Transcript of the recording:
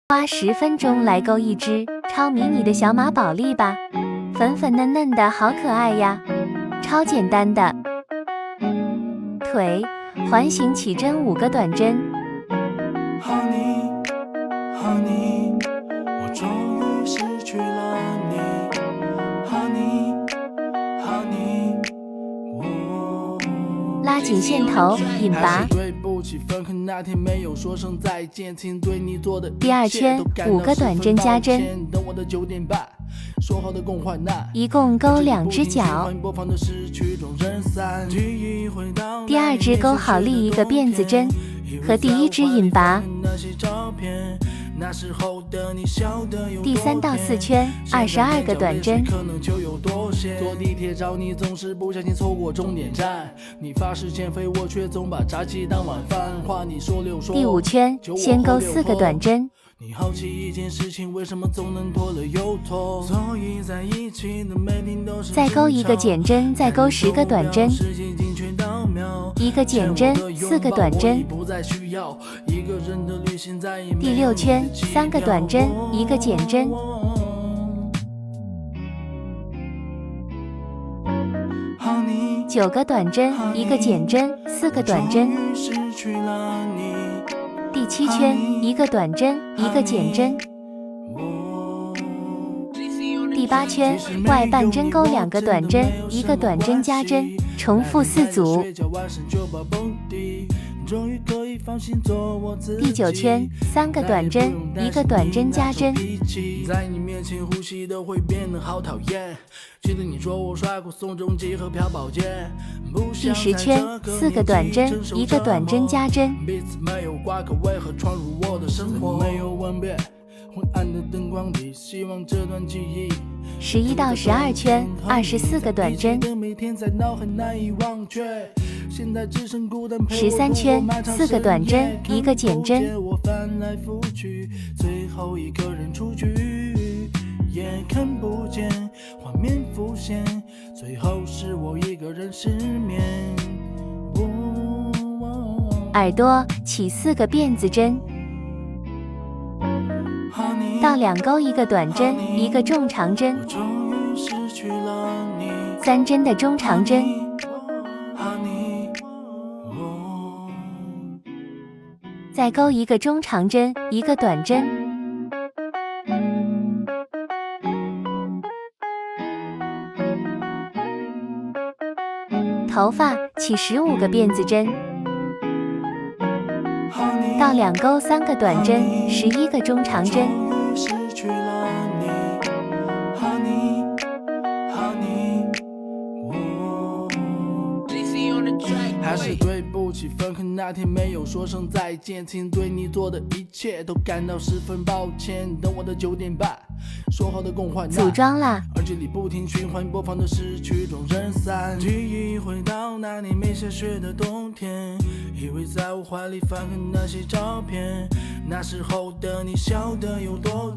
花10分钟来勾一只超迷你的小马宝莉吧，粉粉嫩嫩的好可爱呀，超简单的。腿环形起针5个短针。Honey, honey, 我终于失去了你。Honey, honey, 拉紧线头，引拔。对不起，分开那天没有说声再见，请对你做的第2圈5个短针加针，等我的9点半，说好的共患难，一共勾2只脚。第2只勾好另一个辫子针，和第1只引拔。第3到4圈22个短针。坐地铁找你总是不小心错过终点站，你发誓减肥我却总把炸鸡当晚饭。话你说溜说。第5圈先勾4个短针。你好奇一件事情为什么总能拖了又拖，所以在一起的每天都是再勾1个减针，再勾10个短针。1个减针，4个短针。第6圈3个短针，1个减针。9个短针，1个减针，4个短针。第7圈1个短针，1个减针。第8圈外半针勾2个短针，1个短针加针，重复4组。第9圈3个短针，1个短针加针。在你面前呼吸都会变得好讨厌，记得你说我帅过宋仲基和朴宝剑。第10圈4个短针，1个短针加针。彼此没有挂口，为何闯入我的生活？没有吻别，昏暗的灯光里，希望这段记忆。11到12圈24个短针。13圈4个短针，1个减针。最后一个人出局，也看不见画面浮现，最后是我一个人失眠。耳朵起4个辫子针。到2勾1个短针，1个中长针，3针的中长针。再勾1个中长针，1个短针。头发起15个辫子针。到2勾3个短针，11个中长针。还是对不起，分开那天没有说声再见，请对你做的一切都感到十分抱歉。等我的9点半，说好的共患难。组装啦！耳机里不停循环播放的是曲终人散。记忆回到那年没下雪的冬天，依偎在我怀里翻看那些照片，那时候的你笑得有多甜。